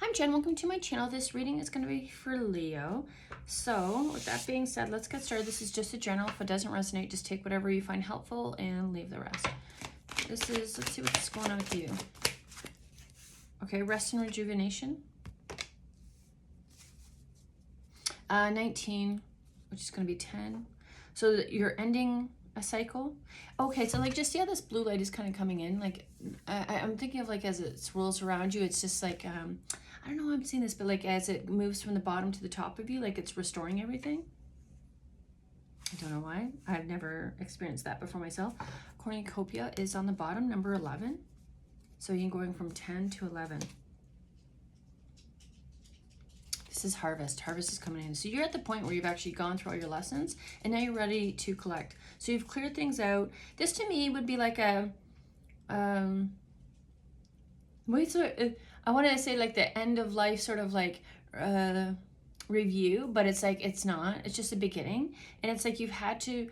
I'm Jen, welcome to my channel. This reading is going to be for Leo. So with that being said, let's get started. This is just a general. If it doesn't resonate, just take whatever you find helpful and leave the rest. This is, let's see what's going on with you. Okay, rest and rejuvenation. 19, which is going to be 10. So that you're ending a cycle. Okay, so like just, yeah, this blue light is kind of coming in. Like I'm thinking of like as it swirls around you, it's just like, I don't know how I'm seeing this, but like as it moves from the bottom to the top of you, like it's restoring everything. I don't know why. I've never experienced that before myself. Cornucopia is on the bottom, number 11. So you're going from 10 to 11. This is harvest. Harvest is coming in. So you're at the point where you've actually gone through all your lessons and now you're ready to collect. So you've cleared things out. This to me would be like a, I want to say like the end of life sort of like review, but it's like, it's not. It's just a beginning. And it's like you've had to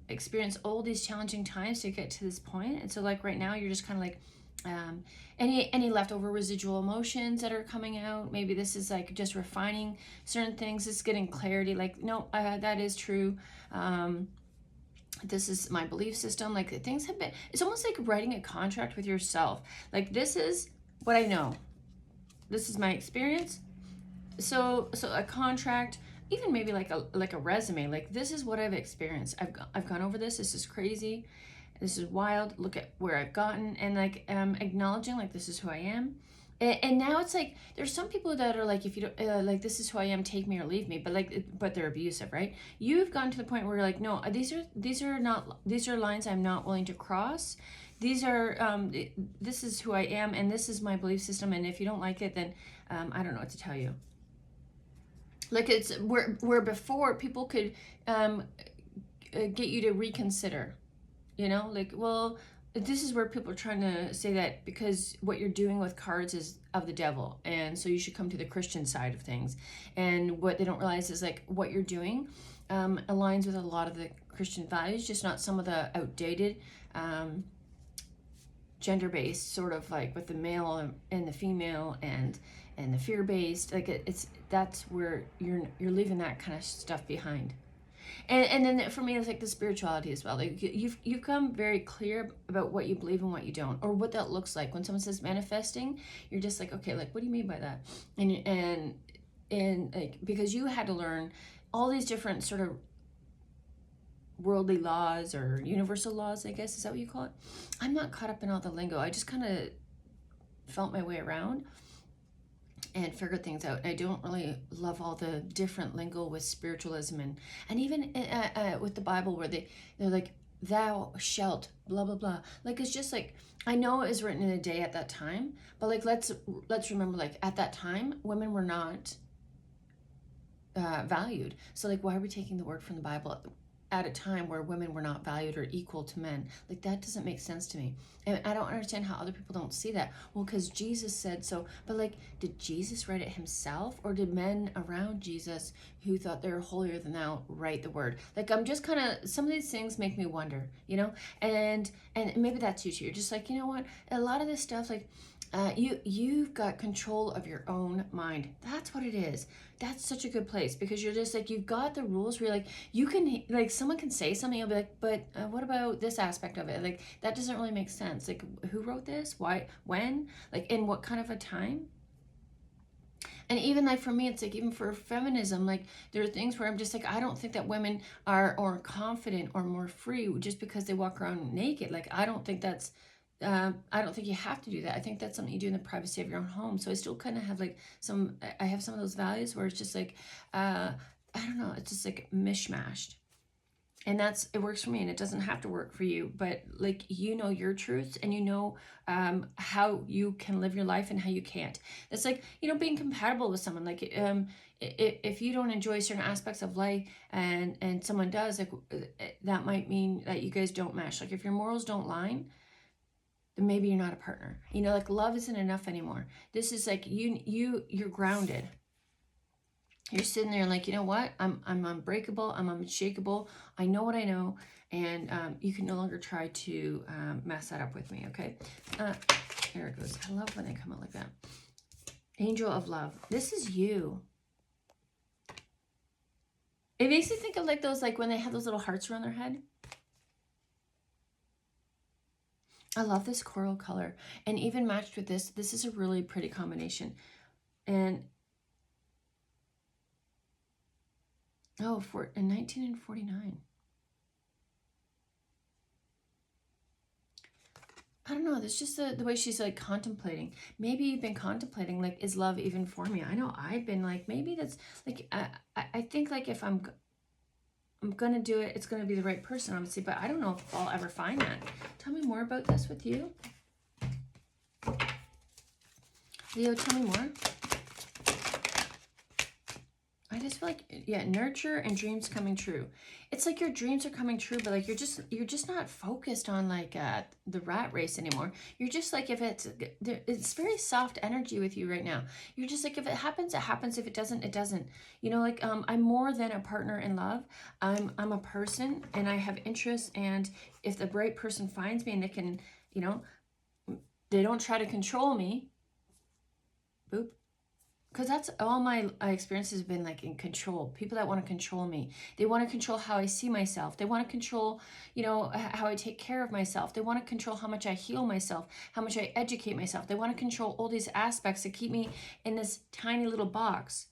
experience all these challenging times to get to this point. And so like right now you're just kind of like, any leftover residual emotions that are coming out. Maybe this is like just refining certain things. It's getting clarity. Like, no, that is true. This is my belief system. Like things have been, it's almost like writing a contract with yourself. Like this is what I know. This is my experience. So a contract, even maybe like a resume, like this is what I've experienced. I've gone over this. This is crazy. This is wild. Look at where I've gotten, and like acknowledging like this is who I am. And now it's like there's some people that are like, if you don't like, this is who I am, take me or leave me, but they're abusive, right? You've gotten to the point where you're like, no, these are lines I'm not willing to cross. These are this is who I am, and this is my belief system, and if you don't like it, then I don't know what to tell you. Like it's where before people could get you to reconsider, you know, like, well, this is where people are trying to say that because what you're doing with cards is of the devil, and so you should come to the Christian side of things. And what they don't realize is like what you're doing aligns with a lot of the Christian values, just not some of the outdated gender-based, sort of like with the male and the female and the fear-based. Like that's where you're leaving that kind of stuff behind. And then for me, it's like the spirituality as well. Like you've come very clear about what you believe and what you don't, or what that looks like. When someone says manifesting, you're just like, okay, like what do you mean by that? And like, because you had to learn all these different sort of worldly laws or universal laws, I guess, is that what you call it? I'm not caught up in all the lingo. I just kind of felt my way around and figure things out. I don't really love all the different lingo with spiritualism and even with the Bible where they're like, thou shalt blah blah blah. Like it's just like, I know it was written in a day at that time, but like let's remember, like at that time women were not valued. So like, why are we taking the word from the Bible at a time where women were not valued or equal to men? Like that doesn't make sense to me. And I don't understand how other people don't see that. Well, because Jesus said so. But like, did Jesus write it himself, or did men around Jesus who thought they were holier than thou write the word? Like, I'm just kind of, some of these things make me wonder, you know. And maybe that's you too. You're just like, you know what, a lot of this stuff, like you've got control of your own mind. That's what it is. That's such a good place, because you're just like, you've got the rules where you're like, you can, like, someone can say something, you'll be like, but what about this aspect of it? Like, that doesn't really make sense. Like, who wrote this? Why? When? Like, in what kind of a time? And even like for me, it's like, even for feminism, like there are things where I'm just like, I don't think that women are or confident or more free just because they walk around naked. Like, I don't think that's, I don't think you have to do that. I think that's something you do in the privacy of your own home. So I still kind of have like I have some of those values where it's just like, I don't know, it's just like mishmashed. And it works for me, and it doesn't have to work for you. But like, you know your truths, and you know how you can live your life and how you can't. It's like, you know, being compatible with someone. Like if you don't enjoy certain aspects of life and someone does, like that might mean that you guys don't mesh. Like if your morals don't line, then maybe you're not a partner. You know, like love isn't enough anymore. This is like you're grounded. You're sitting there like, you know what? I'm unbreakable. I'm unshakable. I know what I know, and you can no longer try to mess that up with me. Okay. Here it goes. I love when they come out like that. Angel of love. This is you. It makes me think of like those, like when they have those little hearts around their head. I love this coral color. And even matched with this is a really pretty combination. And oh, in 1949. I don't know. That's just the way she's like contemplating. Maybe you've been contemplating, like, is love even for me? I know I've been like, maybe that's like, I think like if I'm going to do it, it's going to be the right person, obviously, but I don't know if I'll ever find that. Tell me more about this with you. Leo, tell me more. I just feel like, yeah, nurture and dreams coming true. It's like your dreams are coming true, but like you're just not focused on like the rat race anymore. You're just like, if it's very soft energy with you right now. You're just like, if it happens, it happens. If it doesn't, it doesn't. You know, like I'm more than a partner in love. I'm a person, and I have interests. And if the right person finds me and they can, you know, they don't try to control me. Boop. Because that's all my experiences have been, like, in control. People that want to control me. They want to control how I see myself. They want to control, you know, how I take care of myself. They want to control how much I heal myself, how much I educate myself. They want to control all these aspects that keep me in this tiny little box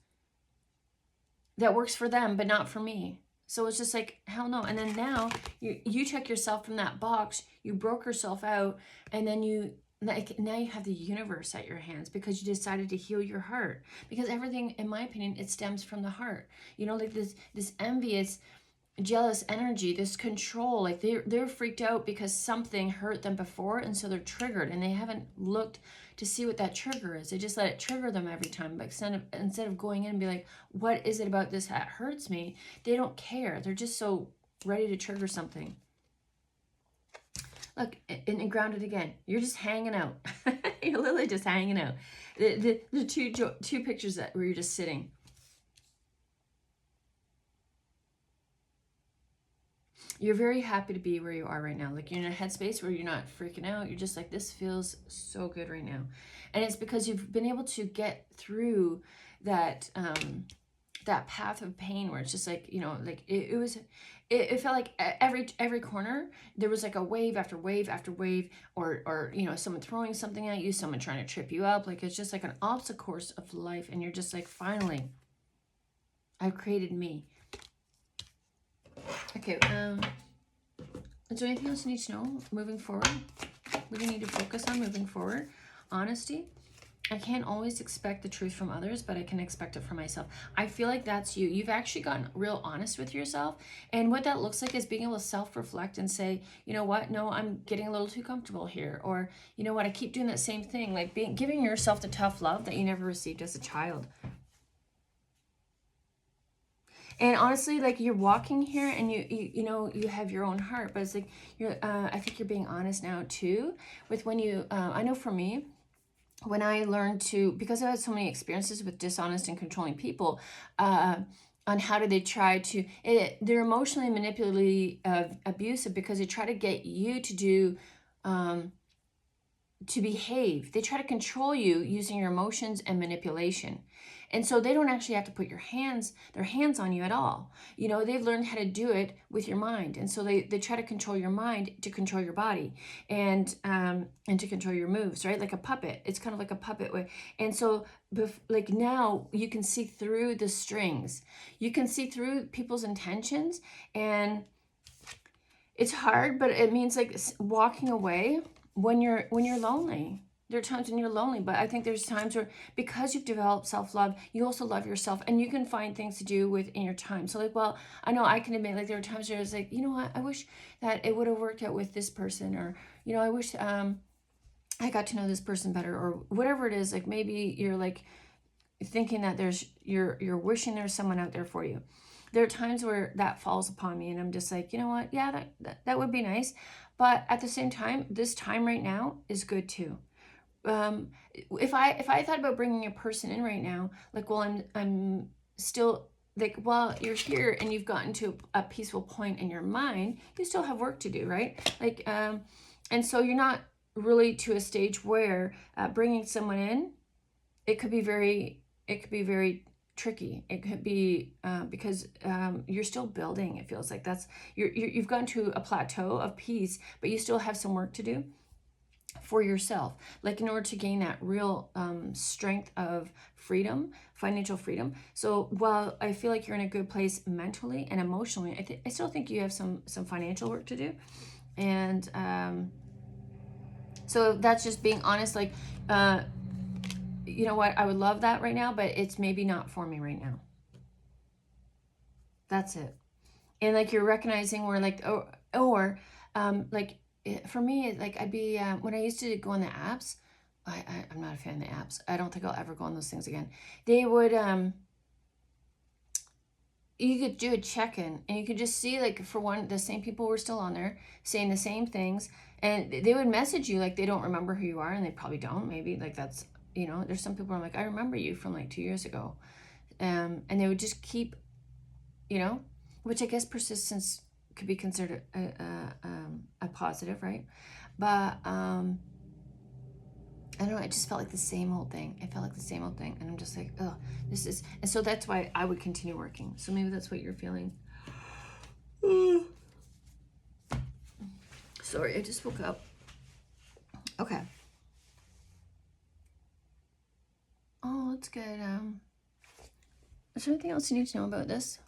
that works for them, but not for me. So it's just like, hell no. And then now you took yourself from that box, you broke yourself out, and then like now you have the universe at your hands because you decided to heal your heart. Because everything, in my opinion, it stems from the heart. You know, like this envious, jealous energy, this control, like they're freaked out because something hurt them before, and so they're triggered, and they haven't looked to see what that trigger is. They just let it trigger them every time. But instead of going in and be like, what is it about this that hurts me? They don't care. They're just so ready to trigger something. Look, and grounded again. You're just hanging out. You're literally just hanging out. The two pictures where you're just sitting. You're very happy to be where you are right now. Like, you're in a headspace where you're not freaking out. You're just like, this feels so good right now. And it's because you've been able to get through that that path of pain where it's just like, you know, like it felt like every corner there was like a wave after wave after wave, or you know, someone throwing something at you, someone trying to trip you up. Like, it's just like an obstacle course of life, and you're just like, finally, I've created me. Okay, is there anything else you need to know moving forward? What do you need to focus on moving forward? Honesty. I can't always expect the truth from others, but I can expect it from myself. I feel like that's you. You've actually gotten real honest with yourself. And what that looks like is being able to self-reflect and say, you know what? No, I'm getting a little too comfortable here. Or, you know what? I keep doing that same thing. Like giving yourself the tough love that you never received as a child. And honestly, like, you're walking here and you know, you have your own heart, but it's like, I think you're being honest now too with when you, I know for me, when I learned to, because I had so many experiences with dishonest and controlling people, on how do they try to, they're emotionally manipulatively abusive because they try to get you to do, to behave. They try to control you using your emotions and manipulation. And so they don't actually have to put their hands on you at all. You know, they've learned how to do it with your mind. And so they try to control your mind to control your body, and to control your moves, right? Like a puppet. It's kind of like a puppet way. And so like now you can see through the strings. You can see through people's intentions, and it's hard, but it means like walking away when you're lonely. There are times when you're lonely, but I think there's times where, because you've developed self-love, you also love yourself, and you can find things to do within your time. So like, well, I know I can admit, like, there were times where I was like, you know what, I wish that it would have worked out with this person, or, you know, I wish I got to know this person better, or whatever it is. Like, maybe you're like thinking that you're wishing there's someone out there for you. There are times where that falls upon me, and I'm just like, you know what, yeah, that would be nice. But at the same time, this time right now is good too. If I thought about bringing a person in right now, like, well, I'm still like, well, you're here and you've gotten to a peaceful point in your mind, you still have work to do, right? Like, and so you're not really to a stage where bringing someone in it could be very tricky. It could be because you're still building. It feels like that's you've gotten to a plateau of peace, but you still have some work to do for yourself, like in order to gain that real strength of freedom, financial freedom. So while I feel like you're in a good place mentally and emotionally, I still think you have some financial work to do. And so that's just being honest. Like you know what, I would love that right now, but it's maybe not for me right now. That's it. And like you're recognizing where like or like for me, like I'd be when I used to go on the apps, I'm not a fan of the apps. I don't think I'll ever go on those things again. They would you could do a check-in and you could just see, like, for one, the same people were still on there saying the same things, and they would message you like they don't remember who you are, and they probably don't. Maybe like that's, you know, there's some people I'm like, I remember you from like 2 years ago, and they would just keep, you know, which I guess persistence could be considered a positive, right? But I don't know, it just felt like the same old thing. It felt like the same old thing. And I'm just like, oh, this is, and so that's why I would continue working. So maybe that's what you're feeling. Sorry, I just woke up. Okay. Oh, that's good. Is there anything else you need to know about this?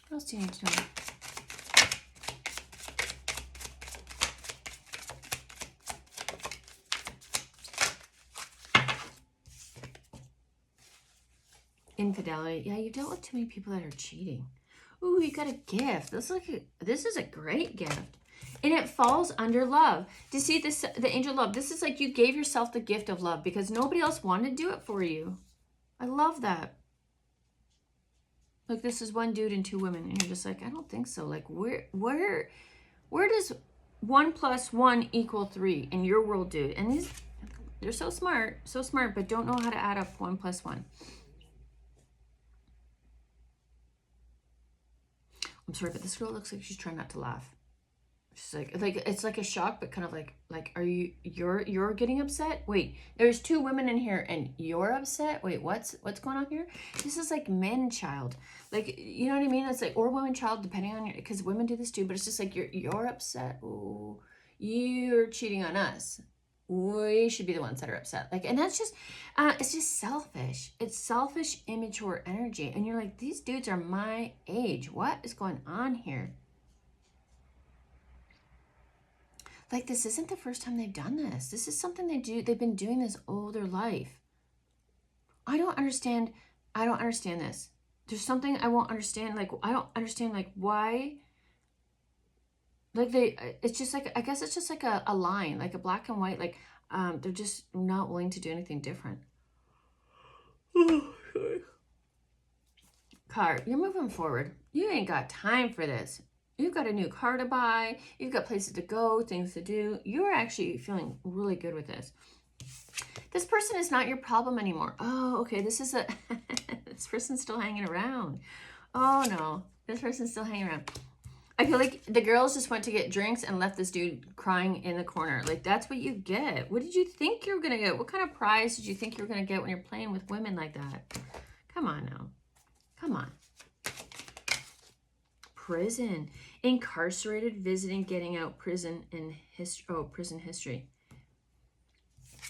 What else do you need to know? Infidelity. Yeah, you dealt with too many people that are cheating. Ooh, you got a gift. This is a great gift. And it falls under love. Do you see this, the angel love? This is like you gave yourself the gift of love because nobody else wanted to do it for you. I love that. Like, this is one dude and two women, and you're just like, I don't think so. Like, where does 1 + 1 = 3 in your world, dude? And they're so smart, but don't know how to add up 1 + 1. I'm sorry, but this girl looks like she's trying not to laugh. She's like it's like a shock, but kind of like, are you're getting upset? Wait, there's two women in here and you're upset? Wait, what's going on here? This is like man child. Like, you know what I mean? It's like, or woman child, depending on your, because women do this too, but it's just like you're upset. Oh, you're cheating on us. We should be the ones that are upset. Like, and that's just it's just selfish. It's selfish, immature energy. And you're like, these dudes are my age. What is going on here? Like, this isn't the first time they've done this. This is something they do. They've been doing this all their life. I don't understand this. There's something I won't understand. Like, I don't understand, like, why. Like, it's just like, I guess it's just like a line, like a black and white. Like, they're just not willing to do anything different. Car, you're moving forward. You ain't got time for this. You've got a new car to buy. You've got places to go, things to do. You're actually feeling really good with this. This person is not your problem anymore. Oh, okay. This is this person's still hanging around. Oh, no. This person's still hanging around. I feel like the girls just went to get drinks and left this dude crying in the corner. Like, that's what you get. What did you think you were going to get? What kind of prize did you think you were going to get when you're playing with women like that? Come on now. Come on. Prison. Incarcerated, visiting, getting out, prison, and history. Oh, prison history.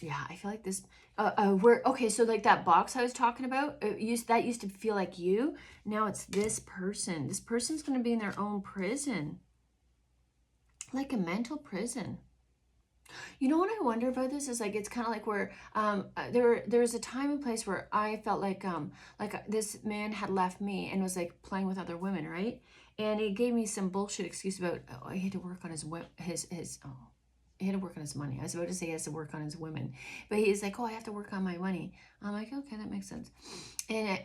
Yeah, I feel like this. Okay, so like that box I was talking about, that used to feel like you. Now it's this person. This person's going to be in their own prison, like a mental prison. You know what I wonder about this is, like, it's kind of like where there's a time and place where I felt like this man had left me and was like playing with other women, right? And he gave me some bullshit excuse about, oh, he had to work on he had to work on his money. I was about to say he has to work on his women, but he's like, oh, I have to work on my money. I'm like, okay, that makes sense. And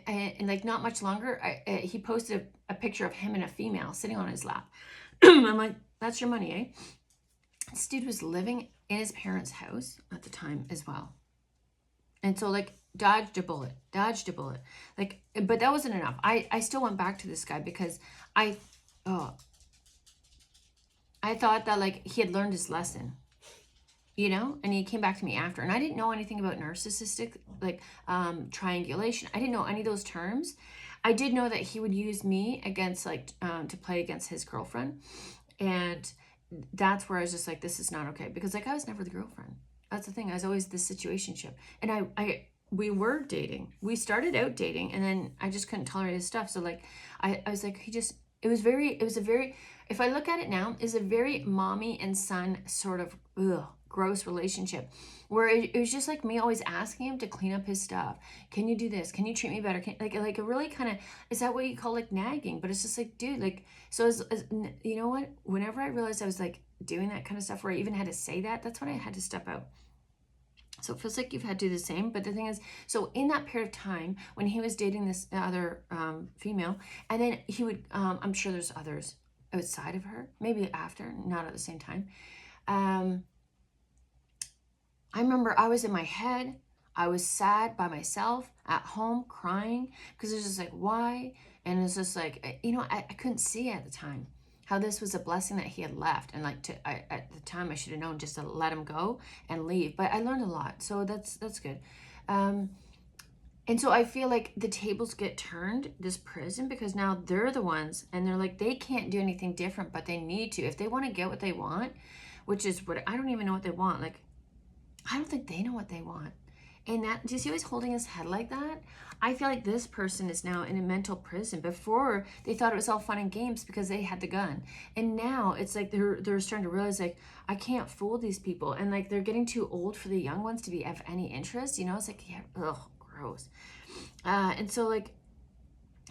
like, not much longer, he posted a picture of him and a female sitting on his lap. I'm like, that's your money, eh? This dude was living in his parents' house at the time as well. And so, like, dodged a bullet. Like, but that wasn't enough. I still went back to this guy because I thought that, like, he had learned his lesson. you know, and he came back to me after, and I didn't know anything about narcissistic, like triangulation. I didn't know any of those terms. I did know that he would use me against like to play against his girlfriend, and that's where I was just like, this is not okay, because like I was never the girlfriend. That's the thing. I was always the situationship, and we were dating. We started out dating, and then I just couldn't tolerate his stuff. So like I was like, it was a very, if I look at it now, is a very mommy and son sort of gross relationship, where it was just like me always asking him to clean up his stuff. Can you do this? Can you treat me better? Like a really kind of, is that what you call like nagging? But it's just like, dude, like, so as you know what? Whenever I realized I was like doing that kind of stuff, where I even had to say that, that's when I had to step out. So it feels like you've had to do the same. But the thing is, so in that period of time when he was dating this other female, and then he would, I'm sure there's others outside of her, maybe after, not at the same time. I remember I was in my head. I was sad by myself at home crying, because it's just like, why? And it's just like, you know, I couldn't see at the time how this was a blessing that he had left. And like at the time I should have known just to let him go and leave. But I learned a lot. So that's good. And so I feel like the tables get turned, this prison, because now they're the ones, and they're like, they can't do anything different, but they need to. If they want to get what they want, which is what, I don't even know what they want. Like, I don't think they know what they want. And that, do you see how he's holding his head like that? I feel like this person is now in a mental prison. Before, they thought it was all fun and games because they had the gun. And now it's like they're starting to realize, like, I can't fool these people. And like, they're getting too old for the young ones to be of any interest. You know, it's like, yeah, ugh, gross. And so like,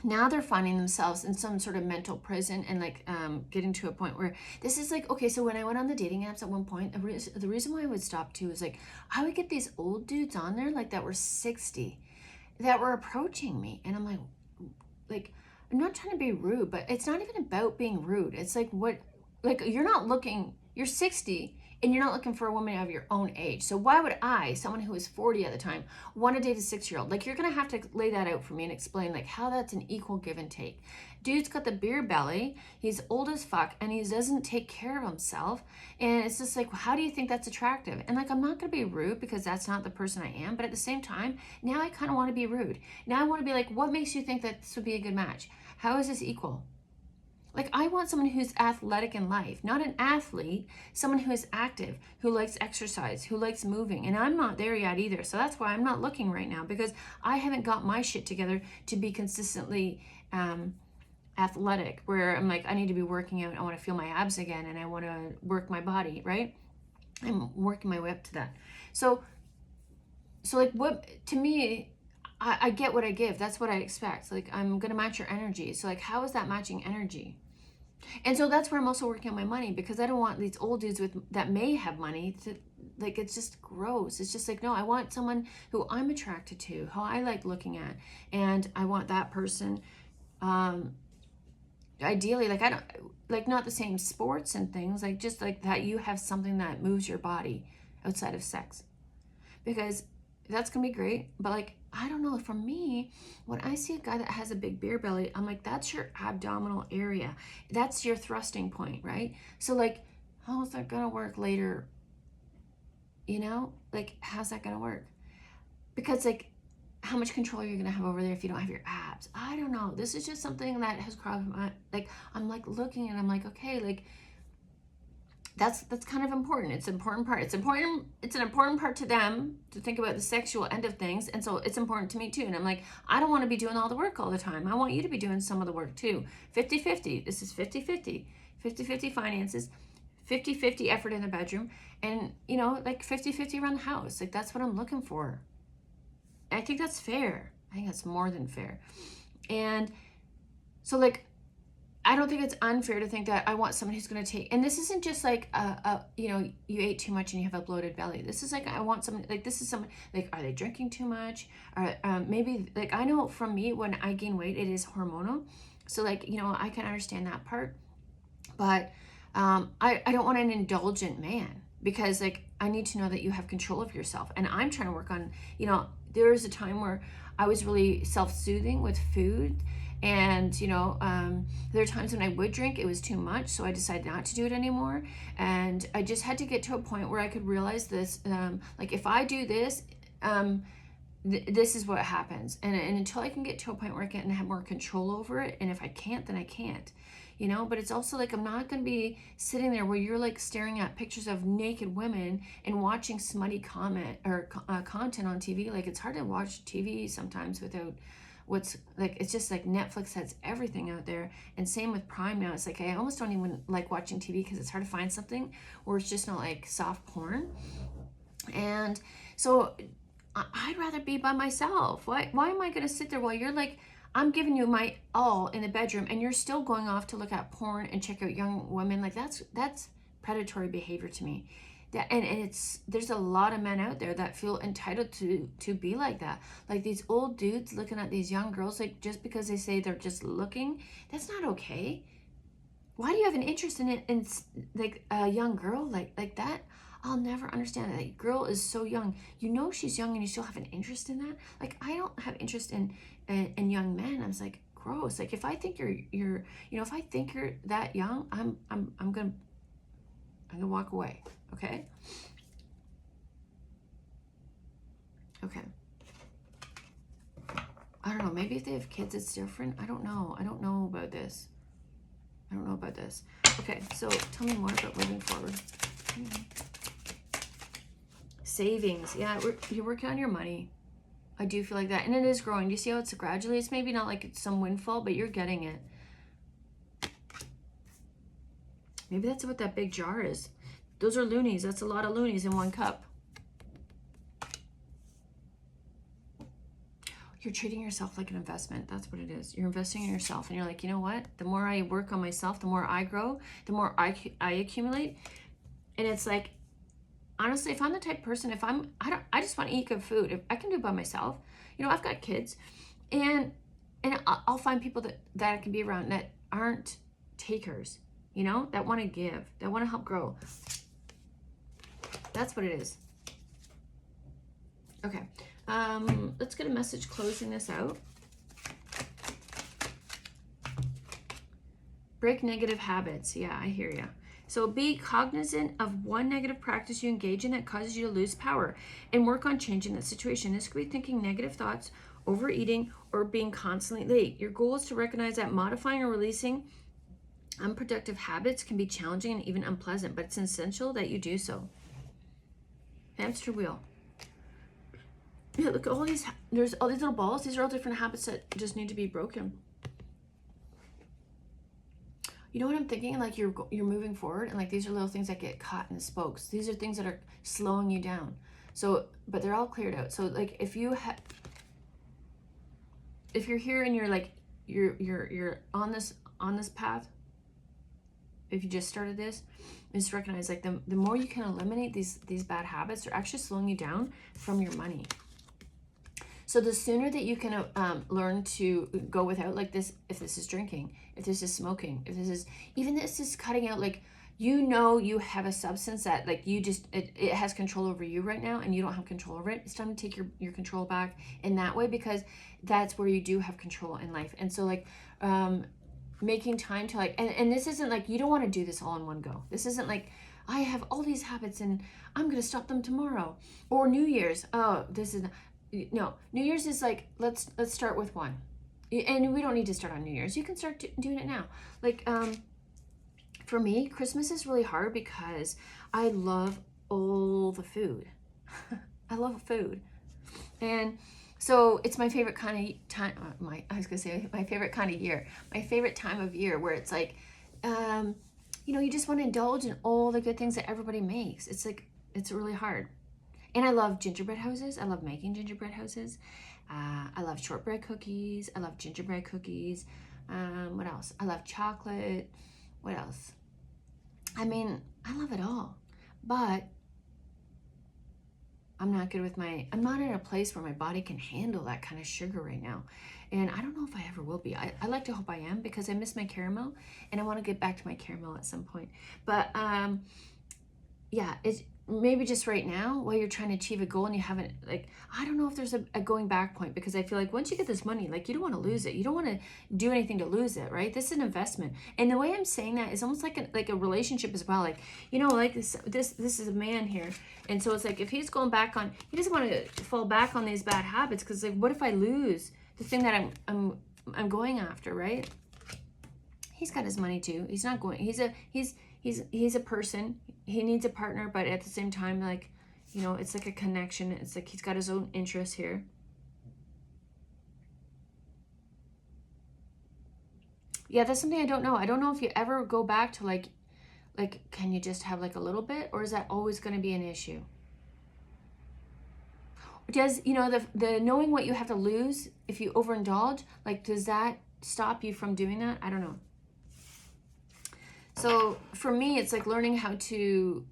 now they're finding themselves in some sort of mental prison, and like getting to a point where this is like, okay, so when I went on the dating apps at one point, the reason why I would stop too is like, I would get these old dudes on there like that were 60 that were approaching me, and I'm like, I'm not trying to be rude, but it's not even about being rude. It's like, what, like, you're 60 and you're not looking for a woman of your own age. So why would I, someone who was 40 at the time, want to date a 6-year-old? Like, you're going to have to lay that out for me and explain like how that's an equal give and take. Dude's got the beer belly, he's old as fuck, and he doesn't take care of himself. And it's just like, how do you think that's attractive? And like, I'm not going to be rude because that's not the person I am. But at the same time, now I kind of want to be rude. Now I want to be like, what makes you think that this would be a good match? How is this equal? Like, I want someone who's athletic in life, not an athlete, someone who is active, who likes exercise, who likes moving. And I'm not there yet either. So that's why I'm not looking right now, because I haven't got my shit together to be consistently athletic, where I'm like, I need to be working out. I want to feel my abs again, and I want to work my body, right? I'm working my way up to that. So like, what, to me, I get what I give. That's what I expect. Like, I'm going to match your energy. So like, how is that matching energy? And so that's where I'm also working on my money, because I don't want these old dudes that may have money to, like, it's just gross. It's just like, no, I want someone who I'm attracted to, who I like looking at. And I want that person, ideally, like, I don't, like, not the same sports and things, like, just like that you have something that moves your body outside of sex, because that's gonna be great. But like, I don't know, for me, when I see a guy that has a big beer belly, I'm like, that's your abdominal area, that's your thrusting point, right? So like, how is that gonna work later? You know, like, how's that gonna work? Because like, how much control are you gonna have over there if you don't have your abs? I don't know. This is just something that has crossed my, like, I'm like looking and I'm like, okay, like, that's kind of important. It's an important part. It's an important part to them to think about the sexual end of things. And so it's important to me too. And I'm like, I don't want to be doing all the work all the time. I want you to be doing some of the work too. 50-50. This is 50-50. 50-50 finances, 50-50 effort in the bedroom, and, you know, like 50-50 around the house. Like, that's what I'm looking for. I think that's fair. I think that's more than fair. And so like, I don't think it's unfair to think that I want someone who's going to take, and this isn't just like, you know, you ate too much and you have a bloated belly. This is like, I want someone, like, this is someone, like, are they drinking too much? Or maybe, like, I know from me, when I gain weight, it is hormonal. So like, you know, I can understand that part. But I don't want an indulgent man, because like, I need to know that you have control of yourself. And I'm trying to work on, you know, there was a time where I was really self-soothing with food, And, there are times when I would drink, it was too much. So I decided not to do it anymore. And I just had to get to a point where I could realize this, like if I do this, this is what happens. And until I can get to a point where I can have more control over it. And if I can't, then I can't. But it's also like, I'm not going to be sitting there where you're like staring at pictures of naked women and watching smutty content on TV. Like, it's hard to watch TV sometimes without what's like, it's just like Netflix has everything out there. And same with Prime now. It's like, I almost don't even like watching TV because it's hard to find something where it's just not like soft porn. And so I'd rather be by myself. Why am I going to sit there while you're like, I'm giving you my all in the bedroom and you're still going off to look at porn and check out young women? Like, that's predatory behavior to me. And there's a lot of men out there that feel entitled to be like that. Like these old dudes looking at these young girls, like just because they say they're just looking, that's not okay. Why do you have an interest in like a young girl like that? I'll never understand it. Like, girl is so young. She's young and you still have an interest in that? Like, I don't have interest in young men. I was like, gross. Like, if I think you're if I think you're that young, I'm gonna walk away. Okay? Okay. I don't know. Maybe if they have kids, it's different. I don't know. I don't know about this. Okay, so tell me more about moving forward. Savings. Yeah, you're working on your money. I do feel like that. And it is growing. You see how it's gradually? It's maybe not like it's some windfall, but you're getting it. Maybe that's what that big jar is. Those are loonies. That's a lot of loonies in one cup. You're treating yourself like an investment. That's what it is. You're investing in yourself. And you're like, you know what? The more I work on myself, the more I grow, the more I accumulate. And it's like, honestly, if I'm the type of person, I just want to eat good food. If I can do it by myself, I've got kids, and I'll find people that I can be around that aren't takers, that want to give, that want to help grow. That's what it is. Okay. Let's get a message closing this out. Break negative habits. Yeah, I hear you. So be cognizant of one negative practice you engage in that causes you to lose power and work on changing that situation. This could be thinking negative thoughts, overeating, or being constantly late. Your goal is to recognize that modifying or releasing unproductive habits can be challenging and even unpleasant, but it's essential that you do so. Hamster wheel. Yeah, look at all these. There's all these little balls. These are all different habits that just need to be broken. You know what I'm thinking? Like you're moving forward, and like these are little things that get caught in the spokes. These are things that are slowing you down. So, but they're all cleared out. So, like if you're here and you're like you're on this path. If you just started this, just recognize like the more you can eliminate these bad habits, they're actually slowing you down from your money. So the sooner that you can learn to go without, like this, if this is drinking, if this is smoking, if this is cutting out, like, you have a substance that like it has control over you right now and you don't have control over it. It's time to take your control back in that way, because that's where you do have control in life. And so like making time to like, and this isn't like, you don't want to do this all in one go. This isn't like, I have all these habits and I'm going to stop them tomorrow, or New Year's. Oh, this is no, New Year's is like, let's start with one. And we don't need to start on New Year's. You can start doing it now. Like, for me, Christmas is really hard because I love all the food. I love food. And so it's my favorite kind of time, my favorite kind of year, my favorite time of year, where it's like, you just want to indulge in all the good things that everybody makes. It's like, it's really hard. And I love gingerbread houses. I love making gingerbread houses. I love shortbread cookies. I love gingerbread cookies. What else? I love chocolate. What else? I mean, I love it all. But I'm not in a place where my body can handle that kind of sugar right now. And I don't know if I ever will be. I like to hope I am, because I miss my caramel and I want to get back to my caramel at some point. But yeah, maybe just right now while you're trying to achieve a goal and you haven't, like, I don't know if there's a going back point, because I feel like once you get this money, like, you don't want to lose it. You don't want to do anything to lose it, right? This is an investment. And the way I'm saying that is almost like a relationship as well. Like, you know, like this is a man here. And so it's like, if he's going back on, he doesn't want to fall back on these bad habits, because like, what if I lose the thing that I'm going after, right? He's got his money too. He's not going, he's a person. He needs a partner, but at the same time, like, you know, it's like a connection. It's like he's got his own interests here. Yeah, that's something I don't know. I don't know if you ever go back to like, can you just have like a little bit, or is that always going to be an issue? Does, you know, the knowing what you have to lose if you overindulge, like, does that stop you from doing that? I don't know. So for me, it's like learning how to,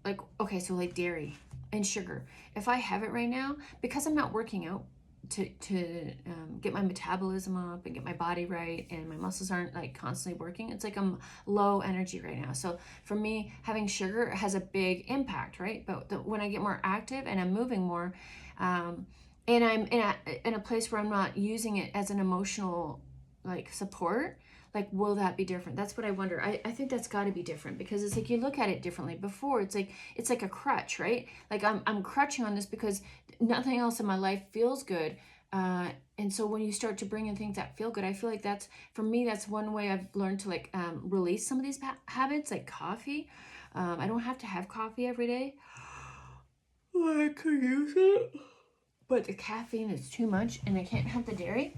like, okay, so like dairy and sugar. If I have it right now, because I'm not working out to get my metabolism up and get my body right, and my muscles aren't like constantly working, it's like I'm low energy right now. So for me, having sugar has a big impact, right? But when I get more active and I'm moving more, and I'm in a place where I'm not using it as an emotional like support, like, will that be different? That's what I wonder. I think that's got to be different, because it's like you look at it differently. Before, it's like a crutch, right? Like, I'm crutching on this because nothing else in my life feels good. And so when you start to bring in things that feel good, I feel like that's, for me, that's one way I've learned to like release some of these habits, like coffee. I don't have to have coffee every day. I could use it, but the caffeine is too much, and I can't have the dairy.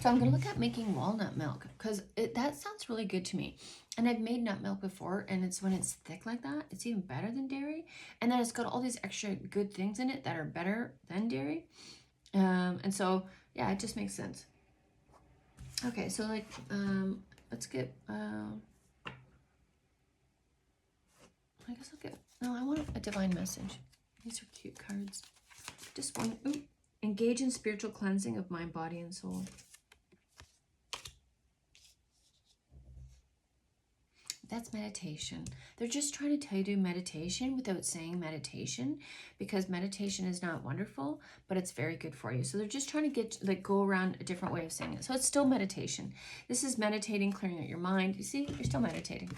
So I'm going to look at making walnut milk, because that sounds really good to me. And I've made nut milk before, and it's when it's thick like that, it's even better than dairy. And then it's got all these extra good things in it that are better than dairy. And so, yeah, it just makes sense. Okay, so like, let's get, I guess I'll get, no, I want a divine message. These are cute cards. Just one, ooh, engage in spiritual cleansing of mind, body, and soul. That's meditation. They're just trying to tell you to do meditation without saying meditation, because meditation is not wonderful, but it's very good for you. So they're just trying to get, like, go around a different way of saying it. So it's still meditation. This is meditating, clearing out your mind. You see, you're still meditating.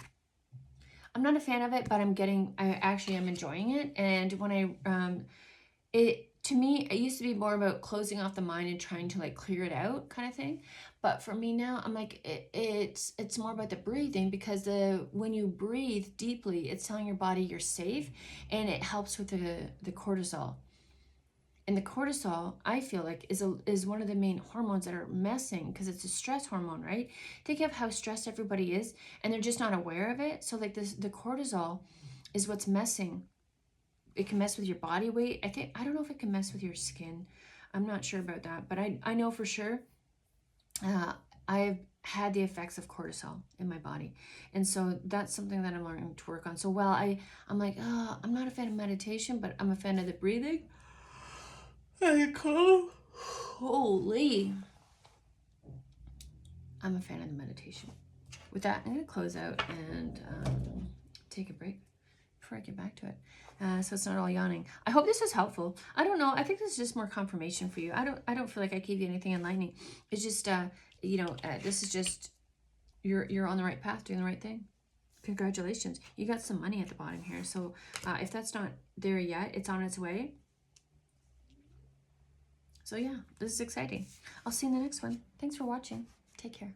I'm not a fan of it, but I actually am enjoying it. And when to me, it used to be more about closing off the mind and trying to like clear it out kind of thing. But for me now, I'm like, it's more about the breathing, because when you breathe deeply, it's telling your body you're safe, and it helps with the cortisol. And the cortisol, I feel like, is one of the main hormones that are messing, because it's a stress hormone, right? Think of how stressed everybody is, and they're just not aware of it. So like the cortisol is what's messing. It can mess with your body weight. I don't know if it can mess with your skin. I'm not sure about that, but I know for sure I've had the effects of cortisol in my body. And so that's something that I'm learning to work on. So while I'm like, oh, I'm not a fan of meditation, but I'm a fan of the breathing. Holy. I'm a fan of the meditation. With that, I'm going to close out and take a break before I get back to it. So it's not all yawning. I hope this was helpful. I don't know. I think this is just more confirmation for you. I don't feel like I gave you anything enlightening. It's just, this is just, you're on the right path, doing the right thing. Congratulations. You got some money at the bottom here. So if that's not there yet, it's on its way. So yeah, this is exciting. I'll see you in the next one. Thanks for watching. Take care.